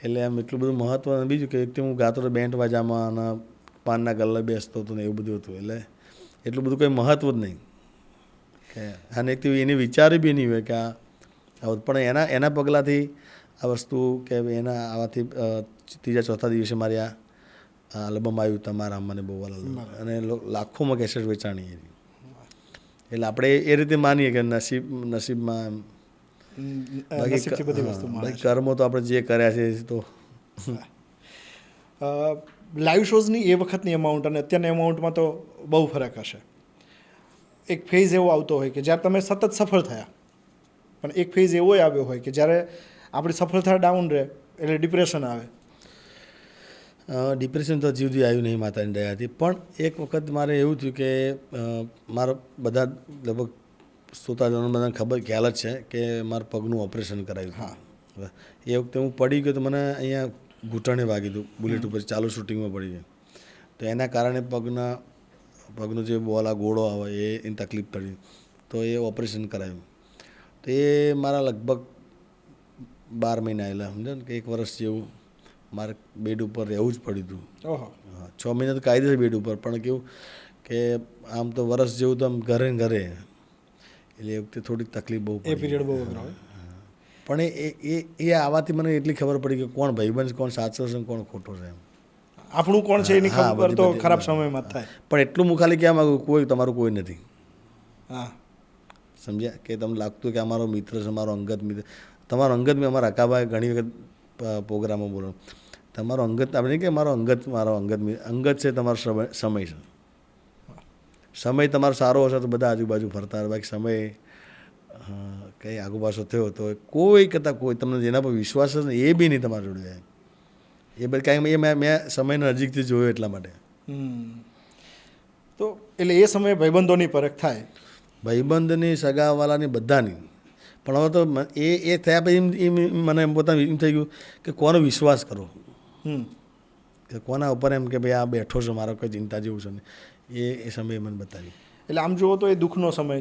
એટલે એમ એટલું બધું મહત્વ. બીજું કે હું ગાતો હતો બેન્ડ વાજામાં અને પાનના ગલ્લે બેસતો હતો ને એવું બધું હતું, એટલે એટલું બધું કંઈ મહત્વ જ નહીં કે. અને એક એની વિચારી બી નહીં હોય કે આ પણ એના પગલાંથી આ વસ્તુ કે એના આવાથી ત્રીજા ચોથા દિવસે મારી આ આલ્બમ આવ્યું તમારા મને બહુ વાલા અને લાખોમાં કેસેટ વેચાણી એની. એટલે આપણે એ રીતે માનીએ કે નસીબમાં બાકી કર્મો તો આપણે જે કર્યા છે તો. લાઈવ શોઝની એ વખતની અમાઉન્ટ અને અત્યારના અમાઉન્ટમાં તો બહુ ફરક હશે. એક ફેઝ એવો આવતો હોય કે જ્યારે તમે સતત સફળ થયા, પણ એક ફેઝ એવો આવ્યો હોય કે જ્યારે આપણી સફળતા ડાઉન રહે એટલે ડિપ્રેશન આવે. ડિપ્રેશન તો જીવથી આવ્યું નહીં માતાની દયાથી. પણ એક વખત મારે એવું થયું કે મારા બધા લગભગ શ્રોતાજનો બધાને ખ્યાલ જ છે કે મારા પગનું ઓપરેશન કરાવ્યું. હા, એ વખતે હું પડી ગયો તો મને અહીંયા ઘૂંટણે વાગી હતું, બુલેટ ઉપર ચાલુ શૂટિંગમાં પડી ગયું. તો એના કારણે પગનો જે બોલા ગોળો આવે એની તકલીફ પડી, તો એ ઓપરેશન કરાવ્યું. તો એ મારા લગભગ 12 મહિના આવેલા, સમજો ને કે 1 વર્ષ જેવું મારે બેડ ઉપર રહેવું જ પડ્યું હતું. 6 મહિના તો કાયદે બેડ ઉપર, પણ કેવું કે આમ તો વર્ષ જેવું તો આમ ઘરે એટલે એ વખતે થોડીક તકલીફ બહુ પડી. પીરિયડ બહુ અઘરો. પણ એ આવાથી મને એટલી ખબર પડી કે કોણ ભાઈબંધ, કોણ સાચો છે, કોણ ખોટો છે. આપણું કોણ છે એની ખબર તો ખરાબ સમયમાં થાય. પણ એટલું હું ખાલી કહેવા માંગુ, તમારું કોઈ નથી. હા, સમજ્યા કે તમને લાગતું કે અમારો મિત્ર છે, મારો અંગત મિત્ર. તમારો અંગત મેં અમારા અકાભાઈ ઘણી વખત પ્રોગ્રામો બોલો, તમારો અંગત આપણે નહીં કે મારો અંગત છે તમારો સમય છે. સમય તમારો સારો હશે તો બધા આજુબાજુ ફરતા હોય, બાકી સમય કંઈ આગુપાછો થયો તો કોઈ કરતાં કોઈ તમને જેના પર વિશ્વાસ છે ને એ બી નહીં તમારા જોડે જાય. એ બધું કાંઈ મેં સમયને નજીકથી જોયો એટલા માટે. તો એટલે એ સમયે ભાઈબંધોની પરખ થાય. ભાઈબંધની, સગાવાલાની, બધાની. પણ હવે તો એ થયા પછી મને એમ પોતાનું એમ થઈ ગયું કે કોનો વિશ્વાસ કરો, કે કોના ઉપર એમ કે ભાઈ આ બેઠો છો, મારો કોઈ ચિંતા જેવું છે ને એ સમયે મને બતાવ્યું. એટલે આમ જુઓ તો એ દુઃખનો સમય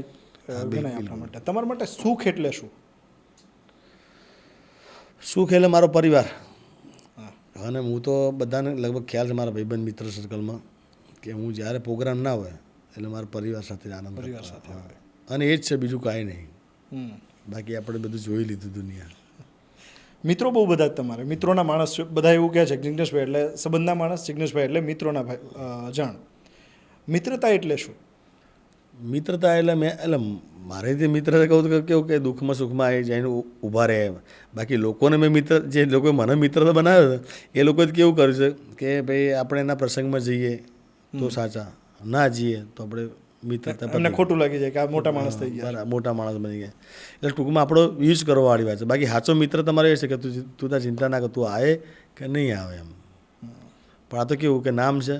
ગણાય આપણા માટે. તમારા માટે સુખ એટલે શું? સુખ એટલે મારો પરિવાર. અને હું તો બધાને લગભગ ખ્યાલ છે મારા ભાઈબંધ મિત્ર સર્કલમાં કે હું જ્યારે પ્રોગ્રામ ના હોય એટલે મારા પરિવાર સાથે આનંદ પરિવાર સાથે હોય. અને એ જ છે, બીજું કાંઈ નહીં. બાકી આપણે બધું જોઈ લીધું દુનિયા. મિત્રો બહુ બધા જ તમારે મિત્રોના માણસ છો. બધા એવું કહે છે કે જિગ્નેશભાઈ એટલે સંબંધના માણસ, જિગ્નેશભાઈ એટલે મિત્રોના જાણ. મિત્રતા એટલે શું? મિત્રતા એટલે મારે જે મિત્ર કહું તો કેવું કે દુઃખમાં સુખમાં એ જઈને ઊભા રહે. બાકી લોકોને મેં જે લોકોએ મને મિત્ર બનાવ્યો એ લોકોએ કેવું કર્યું છે કે ભાઈ આપણે એના પ્રસંગમાં જઈએ તો સાચા, ના જઈએ તો આપણે મિત્રતા એમને ખોટું લાગી જાય કે આ મોટા માણસ થઈ ગયા, મોટા માણસ બની ગયા. એટલે ટૂંકમાં આપણો યુઝ કરવાવાળી વાત છે. બાકી સાચો મિત્ર તમારે એ છે કે તું તાર ચિંતા ના કર, તું આવે કે નહીં આવે એમ. પણ આ તો કેવું કે નામ છે,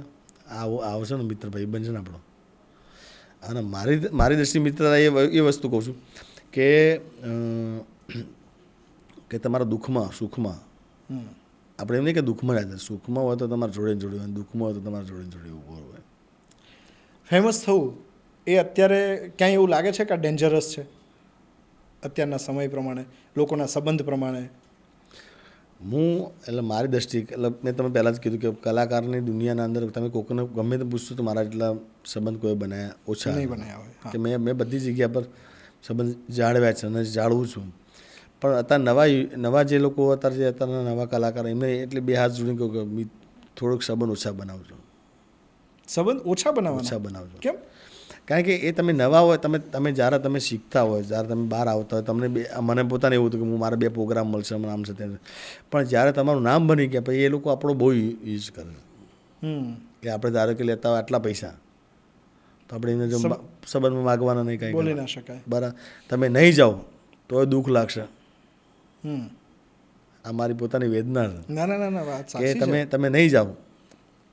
આવશે ને મિત્ર ભાઈબંધ છે ને આપણો. અને મારી દ્રષ્ટિ મિત્રતા એ વસ્તુ કહું છું કે તમારા દુઃખમાં સુખમાં આપણે એમ નહીં કે દુઃખમાં રહે, સુખમાં હોય તો તમારે જોડે જોડે હોય, દુઃખમાં હોય તો તમારે જોડે જોડે ઊભો હોય. ફેમસ થવું એ અત્યારે ક્યાંય એવું લાગે છે કે ડેન્જરસ છે અત્યારના સમય પ્રમાણે, લોકોના સંબંધ પ્રમાણે? એટલે મારી દ્રષ્ટિ, એટલે મેં તમે પહેલાં જ કીધું કે કલાકારની દુનિયાના અંદર તમે કોઈને ગમે તે પૂછશો તો મારા જેટલા સંબંધ કોઈ બનાવ્યા ઓછા નહીં બનાવ્યા હોય. કે મેં બધી જગ્યા પર સંબંધ જાળવ્યા છે અને જાળવું છું. પણ અત્યારે નવા જે લોકો અત્યારના નવા કલાકાર એમને એટલે બે હાથ જોડીને કહું કે થોડુંક સંબંધ ઓછા બનાવજો. સંબંધ ઓછા બનાવજો? કેમ? કારણ કે એ તમે નવા હોય, તમે જ્યારે તમે શીખતા હોય, જ્યારે તમે બહાર આવતા હોય, તમને મને પોતાને એવું હતું કે હું મારા 2 પ્રોગ્રામ મળશે, મને આમ છે તેમ. પણ જ્યારે તમારું નામ બની ગયા પછી એ લોકો આપણો બહુ યુઝ કરે કે આપણે ધારો કે લેતા હોય આટલા પૈસા તો આપણે એને જો સંબંધમાં માગવાના નહીં, કાંઈ બોલી ના શકાય. બરાબર. તમે નહીં જાઓ તો દુઃખ લાગશે. આ મારી પોતાની વેદના છે. ના વાત સાચી કે તમે નહીં જાઓ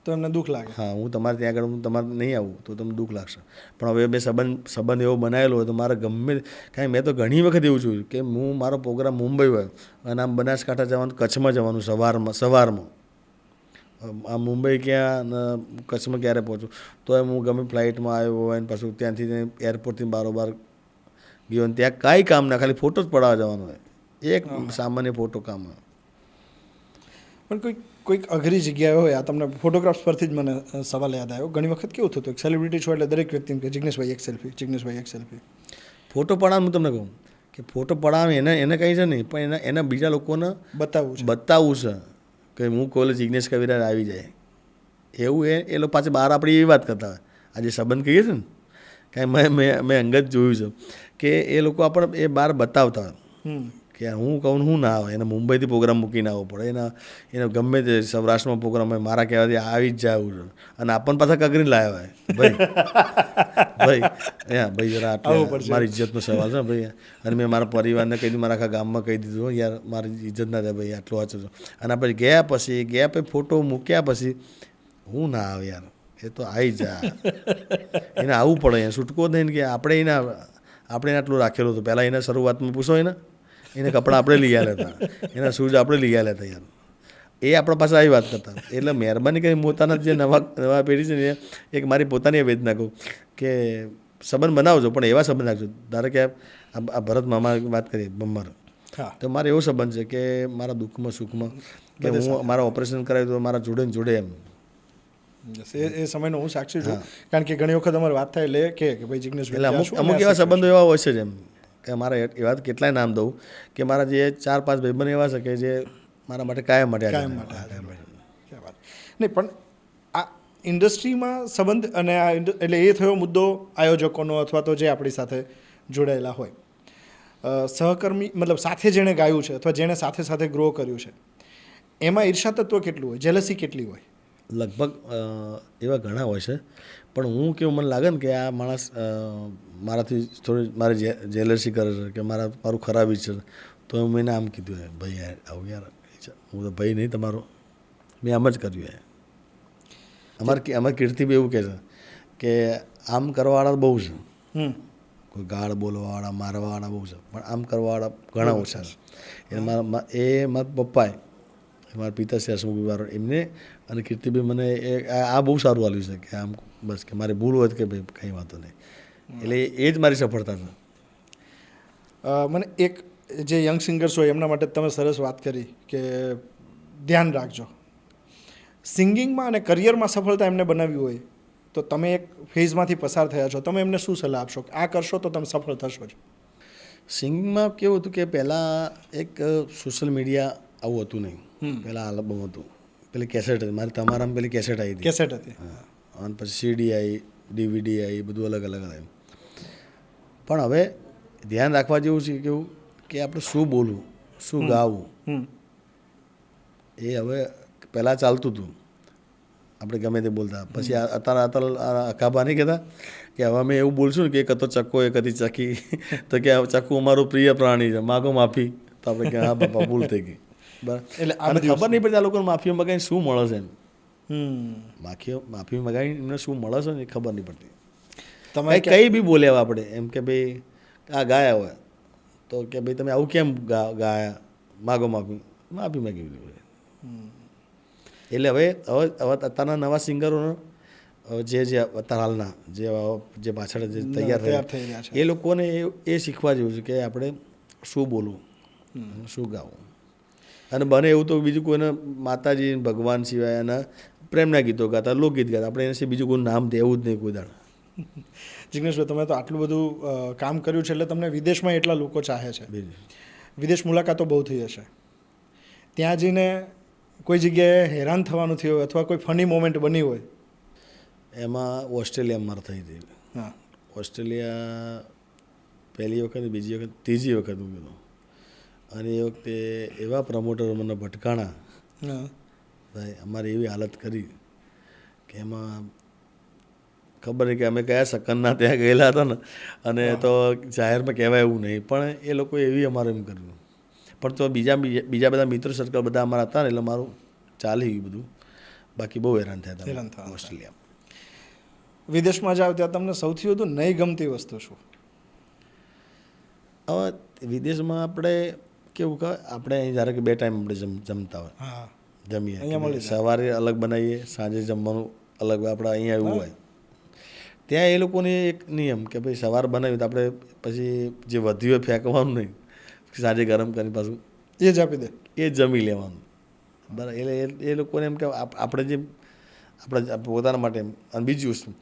તો એમને દુઃખ લાગે. હા, હું તમારે ત્યાં આગળ તમારે નહીં આવું તો તમને દુઃખ લાગશે. પણ હવે મેં સંબંધ એવો બનાવેલો હોય તો મારે ગમે કાંઈ, મેં તો ઘણી વખત એવું જોયું કે હું મારો પ્રોગ્રામ મુંબઈ હોય અને આમ બનાસકાંઠા જવાનું, કચ્છમાં જવાનું સવારમાં આ મુંબઈ ક્યાં કચ્છમાં ક્યારે પહોંચું તો હું ગમે ફ્લાઇટમાં આવ્યો હોય ને પાછું ત્યાંથી એરપોર્ટથી બારોબાર ગયો ને ત્યાં કાંઈ કામ ના, ખાલી ફોટો જ પડાવવા જવાનું હોય, એક સામાન્ય ફોટો કામ હોય. પણ કોઈક અઘરી જગ્યાએ હોય, આ તમને ફોટોગ્રાફ્સ પરથી જ મને સવાલ યાદ આવ્યો. ઘણી વખત કેવું થતું, એક સેલિબ્રિટી છો એટલે દરેક વ્યક્તિ કે જિગ્નેશભાઈ એક સેલ્ફી, જિગ્નેશભાઈ એક સેલ્ફી. ફોટો પડાવ હું તમને કહું કે ફોટો પડાવે એને કંઈ છે નહીં, પણ એના બીજા લોકોને બતાવવું છે કે હું કોલેજ જિગ્નેશ કવિરાજ આવી જાય એવું. એ લોકો પાછળ બહાર આપણી એવી વાત કરતા હોય. આજે સંબંધ કહીએ છીએ ને, કાંઈ મેં અંગત જોયું છે કે એ લોકો આપણે એ બહાર બતાવતા હોય કે હું કહું હું ના આવે, એને મુંબઈથી પ્રોગ્રામ મૂકીને આવવો પડે, એને ગમે તે સૌરાષ્ટ્રમાં પ્રોગ્રામ હોય મારા કહેવાથી આવી જ જાય એવું. અને આપણને પાછા કગરીને લાવ્યા હોય ભાઈ જરા આટલું મારી ઇજ્જતનો સવાલ છે ભાઈ. અને મેં મારા પરિવારને કહી દીધું, મારા આખા ગામમાં કહી દીધું યાર મારી ઇજ્જત ના થાય ભાઈ, આટલું વાંચો. અને આપણે ગયા પછી ફોટો મૂક્યા પછી હું ના આવે યાર, એ તો આવી જાય, એને આવવું પડે, એને છૂટકો જ નહીં કે આપણે એને આટલું રાખેલું હતું. પહેલાં એને શરૂઆતમાં પૂછો એને કપડાં આપણે લઈ આવ્યા હતા, એના શૂઝ આપણે લઈ આવ્યા હતા યાર. એ આપણા પાસે આવી વાત કરતા. એટલે મહેરબાની કરી પોતાના જે નવા પેઢી છે ને, એક મારી પોતાની વેદના કહું કે સંબંધ બનાવજો પણ એવા સંબંધ રાખજો. ધારો કે આ ભરત મામા વાત કરીએ બમ્મર, તો મારે એવો સંબંધ છે કે મારા દુઃખમાં સુખમાં કે હું મારા ઓપરેશન કરાવ્યું તો મારા જોડે એમ. એ સમયનો હું સાક્ષી છું, કારણ કે ઘણી વખત અમારી વાત થાય એટલે કે ભાઈ જિગ્નેશભાઈ અમુક એવા સંબંધો એવા હોય છે જ એમ કે મારા એવા કેટલાય નામ દઉં કે મારા જે 4-5 ભાઈબંધ એવા છે કે જે મારા માટે કાયમ માટે. નહીં પણ આ ઇન્ડસ્ટ્રીમાં સંબંધ અને આ એટલે એ થયો મુદ્દો આયોજકોનો અથવા તો જે આપણી સાથે જોડાયેલા હોય સહકર્મી, મતલબ સાથે જેણે ગાયું છે અથવા જેણે સાથે સાથે ગ્રો કર્યું છે, એમાં ઈર્ષા તત્વ કેટલું હોય, જેલસી કેટલી હોય? લગભગ એવા ઘણા હોય છે, પણ હું કેવું મને લાગે ને કે આ માણસ મારાથી થોડી મારી જેલસી કરે છે કે મારું ખરાબી છે, તો મેં એને આમ કીધું હે ભાઈ યાર આવું યાર, હું તો ભાઈ નહીં તમારો, મેં આમ જ કર્યું હે. અમારી કીર્તિ બી એવું કહે છે કે આમ કરવાવાળા બહુ છે, કોઈ ગાળ બોલવાવાળા મારવાવાળા બહુ છે, પણ આમ કરવાવાળા ઘણા ઓછા છે. એ મારા પપ્પાએ મારા પિતાશ્રી હસમુખ વાળો એમને અને કીર્તિભાઈ મને આ બહુ સારું હાલ્યું છે કે આમ બસ કે મારી ભૂલ હોય કે ભાઈ કંઈ વાંધો નહીં, એટલે એ જ મારી સફળતા છે. મને એક જે યંગ સિંગર્સ હોય એમના માટે તમે સરસ વાત કરી કે ધ્યાન રાખજો. સિંગિંગમાં અને કરિયરમાં સફળતા એમને બનાવવી હોય તો તમે એક ફેઝમાંથી પસાર થયા છો, તમે એમને શું સલાહ આપશો કે આ કરશો તો તમે સફળ થશો જ? સિંગિંગમાં કેવું હતું કે પહેલાં એક સોશિયલ મીડિયા આવું હતું નહીં. પહેલાં આલ્બમ હતું, પેલી કેસેટ હતી, મારી તમારામાં પેલી કેસેટ આવી હતી, કેસેટ હતી. હા, અને પછી સીડી આવી, DVD આવી, બધું અલગ અલગ આવ્યું. પણ હવે ધ્યાન રાખવા જેવું છે કેવું કે આપણે શું બોલવું, શું ગાવું, એ હવે પહેલાં ચાલતું હતું, આપણે ગમે તે બોલતા. પછી અત્યારે અકાબા નહીં કહેતા કે હવે અમે એવું બોલશું ને કે એક હતો ચક્કો એક હતી ચક્કી, તો કે ચક્કુ અમારું પ્રિય પ્રાણી છે, માગો માફી, તો આપણે કે હા બાપા ભૂલ થઈ ગઈ. બરાબર, એટલે અને ખબર નહીં પડતી આ લોકોને માફીઓ મગાવીને શું મળે છે એમ. માફી મગાવીને એમને શું મળે છે ને એ ખબર નહીં પડતી. તમે કંઈ બી બોલ્યા આપણે એમ કે ભાઈ આ ગાયા હોય તો કે ભાઈ તમે આવું કેમ ગાયા, માગો માફી, માફી માગી દીધી. એટલે હવે અત્યારના નવા સિંગરોનો જે અત્યારે હાલના જે પાછળ જે તૈયાર થયા એ લોકોને એ શીખવા જેવું છે કે આપણે શું બોલવું, શું ગાવું. અને બને એવું તો બીજું કોઈને માતાજી ભગવાન સિવાય એના પ્રેમના ગીતો ગાતા, લોકગીત ગાતા, આપણે એને બીજું કોઈ નામ દેવું જ નહીં કોઈ દાડ. જિગ્નેશભાઈ, તમે તો આટલું બધું કામ કર્યું છે એટલે તમને વિદેશમાં એટલા લોકો ચાહે છે. વિદેશ મુલાકાતો બહુ થઈ હશે, ત્યાં જઈને કોઈ જગ્યાએ હેરાન થવાનું થયું હોય અથવા કોઈ ફની મોમેન્ટ બની હોય? એમાં ઓસ્ટ્રેલિયામાં મારે થઈ હતી. હા, ઓસ્ટ્રેલિયા પહેલી વખત, બીજી વખત, ત્રીજી વખત હું ગયો. અને એ વખતે એવા પ્રમોટરો મને ભટકાણા, ભાઈ અમારી એવી હાલત કરી કે એમાં ખબર નહીં કે અમે કયા સકનના ત્યાં ગયેલા હતા ને, અને તો જાહેરમાં કહેવાય એવું નહીં, પણ એ લોકો એવી અમારે એમ કર્યું. પણ તો બીજા બધા મિત્રો સર્કલ બધા અમારા હતા ને એટલે મારું ચાલી ગયું બધું. બાકી બહુ હેરાન થયા હતા ઓસ્ટ્રેલિયા. વિદેશમાં જાઓ ત્યાં તમને સૌથી વધુ નહીં ગમતી વસ્તુ શું? હવે વિદેશમાં આપણે કેવું કે આપણે અહીં ધારો કે 2 ટાઈમ આપણે જમતા હોય, હા, જમીએ, સવારે અલગ બનાવીએ, સાંજે જમવાનું અલગ. આપણે અહીંયા એવું હોય, ત્યાં એ લોકોને એક નિયમ કે ભાઈ સવાર બનાવ્યું તો આપણે પછી જે વધ્યું હોય ફેંકવાનું નહીં, સાંજે ગરમ કરીને પાછું એ જ આપી દે, એ જ જમી લેવાનું. બરાબર, એટલે એ લોકોને એમ કે આપણે જે આપણે પોતાના માટે એમ. અને બીજી વસ્તુ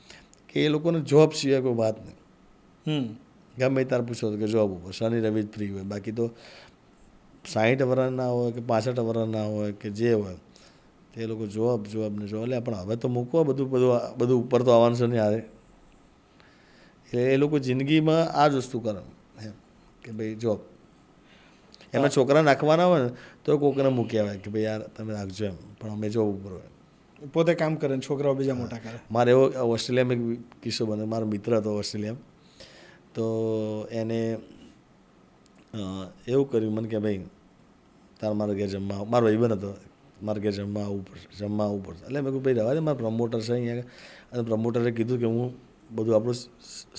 કે એ લોકોને જોબ સિવાય કોઈ વાત નહીં. ગમે તારે પૂછો કે જોબ ઉપર શનિ રવિ જ ફ્રી હોય, બાકી તો 60 વર્ષના હોય કે 65 વર્ષના હોય કે જે હોય તે લોકો જોબ ને જોબ. એટલે પણ હવે તો મૂકવા બધું ઉપર તો આવવાનું છે નહીં. હારે એટલે એ લોકો જિંદગીમાં આ જ વસ્તુ કરે એમ કે ભાઈ જોબ. એમના છોકરા નાખવાના હોય ને તો કોકને મૂકી આવે કે ભાઈ યાર તમે રાખજો એમ, પણ અમે જોબ ઉપર હોય, પોતે કામ કરે ને છોકરાઓ બીજા મોટા કરે. મારે એવો ઓસ્ટ્રેલિયામાં એક કિસ્સો બન્યો. મારો મિત્ર હતો ઓસ્ટ્રેલિયામાં, તો એને એવું કર્યું મને કે ભાઈ તારે મારા ઘેર જમવા, મારો ભાઈબંધ હતો, મારા ઘેર જમવા આવવું પડશે. એટલે મેં કહ્યું ભાઈ રહેવા દે, મારા પ્રમોટર છે અહીંયા. અને પ્રમોટરે કીધું કે હું બધું આપણું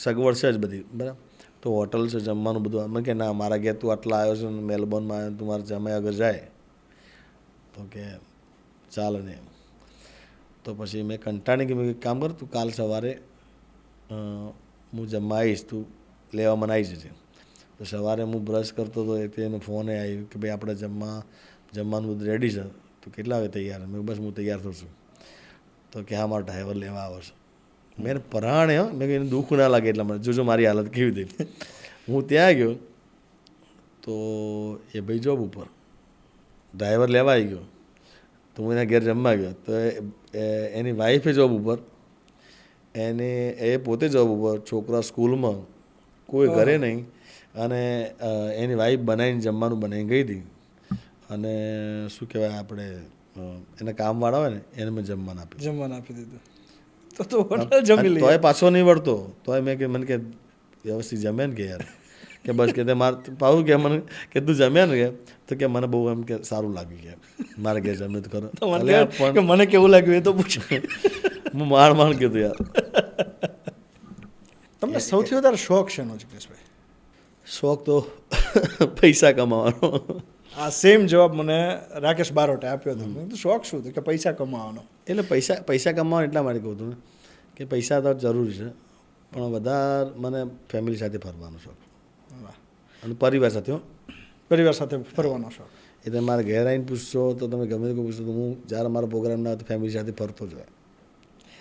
સગવડ છે જ બધી, બરાબર, તો હોટલ છે, જમવાનું બધું. મેં કે ના, મારા ઘેર તું આટલા આવ્યો છે, મેલબોર્નમાં આવ્યો, તું મારે જમાય અગર જાય તો કે ચાલે ને એમ. તો પછી મેં કંટાળી કે મેં એક કામ કર, તું કાલ સવારે હું જમવા આવીશ, તું લેવા મને આવી જજે. તો સવારે હું બ્રશ કરતો હતો એને ફોન આવ્યો કે ભાઈ આપણે જમવાનું બધું રેડી છે, તો કેટલા વાગે તૈયાર? મેં બસ હું તૈયાર થઉં છું. તો કે હા, મારો ડ્રાઈવર લેવા આવે છે. મેં પરાણે મેં કહ્યું દુઃખ ના લાગે એટલા મને, જોજો મારી હાલત કેવી થઈ. હું ત્યાં ગયો તો એ ભાઈ જોબ ઉપર, ડ્રાઈવર લેવા આવી ગયો, તો હું એના ઘેર જમવા ગયો તો એની વાઈફે જોબ ઉપર, એ પોતે જોબ ઉપર, છોકરા સ્કૂલમાં, કોઈ ઘરે નહીં. અને એની વાઈફ બનાવીને જમવાનું બનાવીને ગઈ હતી. અને શું કહેવાય આપણે એના કામવાળા હોય ને એને મેં જમવાનું આપી દીધું. તો જમી લે. તોય પાછો નહીં વળતો, તોય મેં કે મને કે વ્યવસ્થિત જમે ને કે યાર, કે બસ કે મારે પાવું કે મને કે તું જમ્યા ને તો કે મને બહુ એમ કે સારું લાગ્યું કે મારે ઘેર જમે તો ખરો. પણ મને કેવું લાગ્યું એ તો પૂછ. હું માણ કીધું યાર. તમને સૌથી વધારે શોખ શેનો જિગ્નેશભાઈ? શોખ તો પૈસા કમાવાનો. આ સેમ જવાબ મને રાકેશ બારોટે આપ્યો હતો. મેં કીધું શોખ શું? તો કે પૈસા કમાવાનો. એટલે પૈસા કમાવાનો એટલા માટે કહું છું ને કે પૈસા તો જરૂરી છે, પણ વધારે મને ફેમિલી સાથે ફરવાનો શોખ વાહ. અને પરિવાર સાથે હો. પરિવાર સાથે ફરવાનો શોખ. એટલે મારે ઘેર આવીને પૂછશો તો તમે ગમે તે પૂછશો તો હું જ્યારે મારા પ્રોગ્રામ ના હોય તો ફેમિલી સાથે ફરતો જ હોય.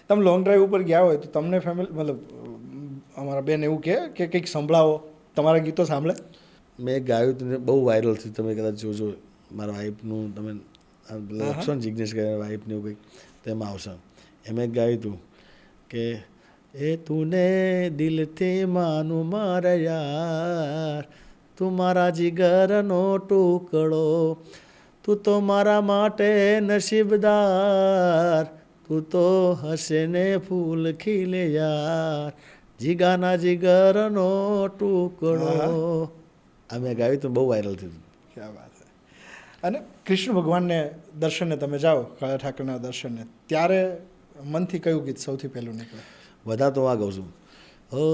તમે લોંગ ડ્રાઈવ ઉપર ગયા હોય તો તમને ફેમિલી મતલબ અમારા બેન એવું કહે કે કંઈક સંભળાવો, તમારા ગીતો સાંભળે? મેં એક ગાયું હતું ને બહુ વાયરલ થયું, તમે કદાચ જોજો. મારા વાઈફનું તમે લખશો ને જિગ્નેશ કરે વાઈફને એવું કંઈક તેમાં આવશે. એમાં એક ગાયું હતું કે એ તુને દિલથી માનું મારા યાર, તું મારા જીગરનો ટુકડો, તું તો મારા માટે નસીબદાર, તું તો હસે ને ફૂલ ખીલે યાર, જીગાના જીગરનો ટુકડો. આ મેં ગાયું તો બહુ વાયરલ થયું. ક્યાં વાત છે. અને કૃષ્ણ ભગવાનને દર્શને તમે જાઓ, કાળા ઠાકરના દર્શને, ત્યારે મનથી કયું ગીત સૌથી પહેલું નીકળે? બધા તો આ ગાઉં છું. ઓ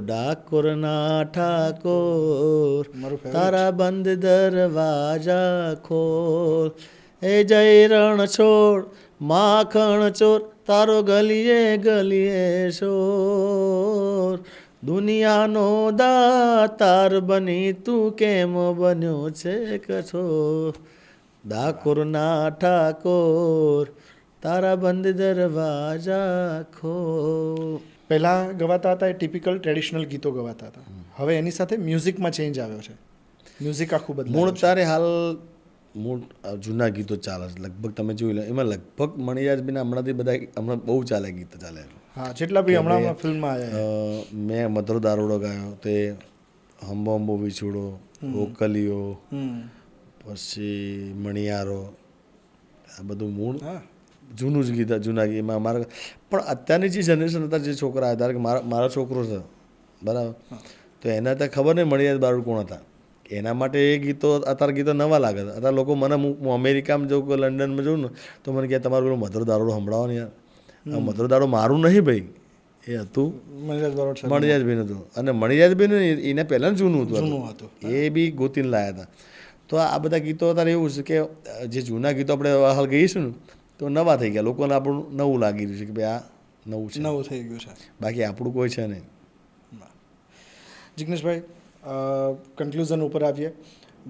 ડાકોરના ઠાકોર, મારું favorite. તારા બંધ દરવાજા ખોલ, એ જય રણ છોડ માખણ ચોર, તારો ગલીએ ગલીએ શોર, દુનિયાનો દાતાર બની તું કેમ બન્યો છે કઠોર, ડાકોરના ઠાકોર, તારા બંધ દરવાજા ખોલ. પહેલાં ગવાતા હતા એ ટિપિકલ ટ્રેડિશનલ ગીતો ગવાતા હતા. હવે એની સાથે મ્યુઝિકમાં ચેન્જ આવ્યો છે. મ્યુઝિક આખું મૂળ બદલાયું છે. તારે હાલ મૂળ જૂના ગીતો ચાલે છે લગભગ. તમે જોઈ લો એમાં લગભગ મણિયાજબીના હમણાંથી બધા હમણાં બહુ ચાલે ગીતો ચાલે. હા, જેટલા બી હમણાં ફિલ્મમાં આવ્યા. મેં મધુર દારૂડો ગાયો, તે હંબો હંબો વિછુડો, ઓકલીઓ, પછી મણિયારો, આ બધું મૂળ હા, જૂનું જ ગીત, જૂના ગીત એમાં મારા. પણ અત્યારની જે જનરેશન હતા, જે છોકરા હતા, કે મારો છોકરો છે બરાબર, તો એના ત્યાં ખબર નહીં મણિયાર બારોટ કોણ હતા. એના માટે એ ગીતો અત્યારે ગીતો નવા લાગે છે. અત્યારે લોકો મને હું અમેરિકામાં જાઉં કે લંડનમાં જાઉં ને તો મને કહે તમારું પેલું મધુર દારૂડો સંભળાવો ને યાર. આ મધુર દારૂ મારું નહીં ભાઈ, એ હતું મણિરાજ બારોટ સાહેબ. મણિયાજભાઈનું હતું. અને મણિયાજભાઈનું એને પહેલાં જૂનું જૂનું હતું, હતું. એ બી ગોતીને લાયા હતા. તો આ બધા ગીતો અત્યારે એવું છે કે જે જૂના ગીતો આપણે હાલ ગઈશું ને તો નવા થઈ ગયા, લોકોને આપણું નવું લાગી રહ્યું છે કે ભાઈ આ નવું છે, નવું થઈ ગયું છે. બાકી આપણું કોઈ છે નહીં. જિગ્નેશભાઈ, કન્ક્લુઝન ઉપર આવીએ.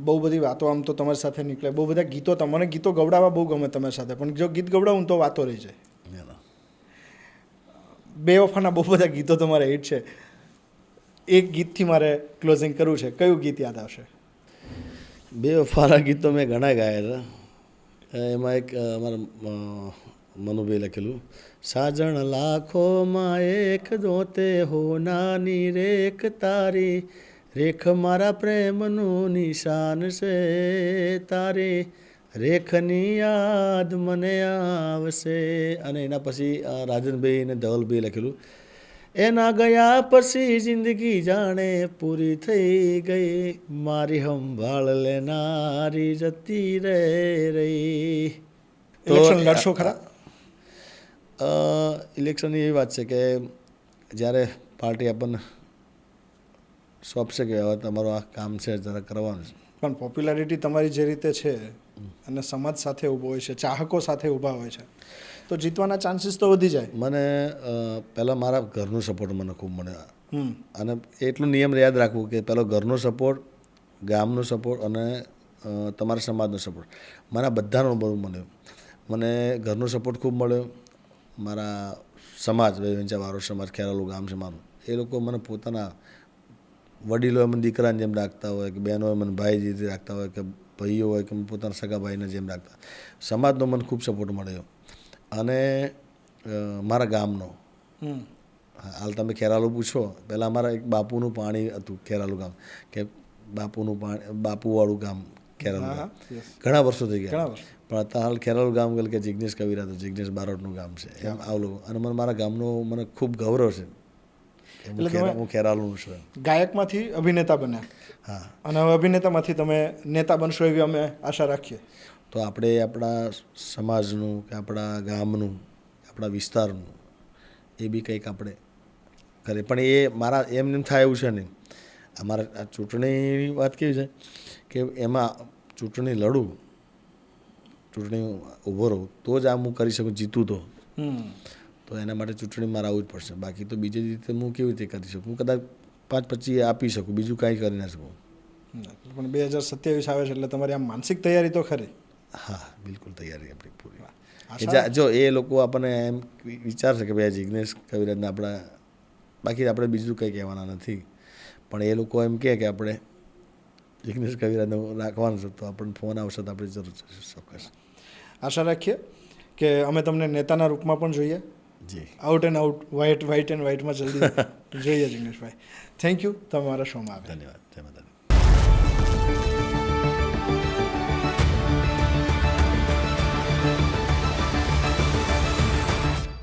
બહુ બધી વાતો આમ તો તમારી સાથે નીકળે, બહુ બધા ગીતો, તમને ગીતો ગવડાવવા બહુ ગમે તમારી સાથે, પણ જો ગીત ગવડાવું તો વાતો રહી જાય. બેવફાના બહુ બધા ગીતો તમારે હિટ છે. એક ગીતથી મારે ક્લોઝિંગ કરવું છે. કયું ગીત યાદ આવશે? બેવફાના ગીત તો મેં ઘણા ગાયા હતા. એમાં એક અમારા મનુભાઈ લખેલું, સાજણ લાખોમાં એક જોતે હો નાની રેખ તારી, રેખ મારા પ્રેમનું નિશાન છે તારી, રેખની યાદ મને આવશે. અને એના પછી રાજનભાઈ અને ધવલભાઈ લખેલું, એના ગયા પછી જિંદગી જાણે પૂરી થઈ ગઈ, મારી સંભાળ લેનારી જતી રહી. ઇલેક્શન લડશો ખરા? ઇલેક્શનની એવી વાત છે કે જ્યારે પાર્ટી આપણને સોંપશે કે હવે તમારું આ કામ છે જરા કરવાનું છે. પણ પોપ્યુલારિટી તમારી જે રીતે છે અને સમાજ સાથે ઊભો હોય છે, ચાહકો સાથે ઊભા હોય છે, તો જીતવાના ચાન્સીસ તો વધી જાય. મને પહેલાં મારા ઘરનો સપોર્ટ મને ખૂબ મળ્યો. અને એટલું નિયમ યાદ રાખવું કે પહેલો ઘરનો સપોર્ટ, ગામનો સપોર્ટ અને તમારા સમાજનો સપોર્ટ, મારા બધાનો બહુ મળ્યો. મને ઘરનો સપોર્ટ ખૂબ મળ્યો. મારા સમાજ વેંચાવાળો સમાજ, ખેરાલુ ગામ છે મારું, એ લોકો મને પોતાના વડીલો મને દીકરાને જેમ રાખતા હોય, કે બહેનો મને ભાઈ જેવી રાખતા હોય, કે ભાઈઓ હોય કે પોતાના સગા ભાઈને જેમ રાખતા. સમાજનો મને ખૂબ સપોર્ટ મળ્યો. અને મારા ગામનો, હાલ તમે ખેરાલુ પૂછો, પહેલાં અમારા એક બાપુનું પાણી હતું ખેરાલુ ગામ, કે બાપુનું પાણી, બાપુવાળું ગામ ખેરાલુ ગામ, ઘણા વર્ષો થઈ ગયા. પણ અત્યારે હાલ ખેરાલુ ગામ ગયેલ કે જિગ્નેશ કવિરા તો જિગ્નેશ બારોટનું ગામ છે એમ આવું. અને મને મારા ગામનો મને ખૂબ ગૌરવ છે. હું ખેરાલુનું છું. ગાયકમાંથી અભિનેતા બન્યા. હા. અને હવે અભિનેતામાંથી તમે નેતા બનશો એવી અમે આશા રાખીએ. તો આપણે આપણા સમાજનું કે આપણા ગામનું, આપણા વિસ્તારનું એ બી કંઈક આપણે ખરી પણ એ મારા એમ થાય એવું છે નહીં. અમારા આ ચૂંટણીની વાત કેવી છે કે એમાં ચૂંટણી લડું, ચૂંટણી ઊભો રહું તો જ આ હું કરી શકું, જીતું તો એના માટે ચૂંટણીમાં આવવું જ પડશે. બાકી તો બીજી રીતે હું કેવી રીતે કરી શકું? હું કદાચ 5-25 આપી શકું, બીજું કાંઈ કરી ના શકું. પણ 2027 આવે છે એટલે તમારી આમ માનસિક તૈયારી તો ખરી. હા, બિલકુલ તૈયારી આપણી પૂરી. આશા જો એ લોકો આપણને એમ વિચારશે કે ભાઈ જિગ્નેશ કવિરાજને આપણે, બાકી આપણે બીજું કંઈ કહેવાના નથી, પણ એ લોકો એમ કહે કે આપણે જિગ્નેશ કવિરાજને રાખવાનું છે તો આપણને ફોન આવશે તો આપણે જરૂર ચોક્કસ. આશા રાખીએ કે અમે તમને નેતાના રૂપમાં પણ જોઈએ, જી, out and out, white and વ્હાઇટમાં જલ્દી જોઈએ જિગ્નેશભાઈ. થેન્ક યુ, તમે મારા શોમાં આવ્યા. ધન્યવાદ. જય માતા.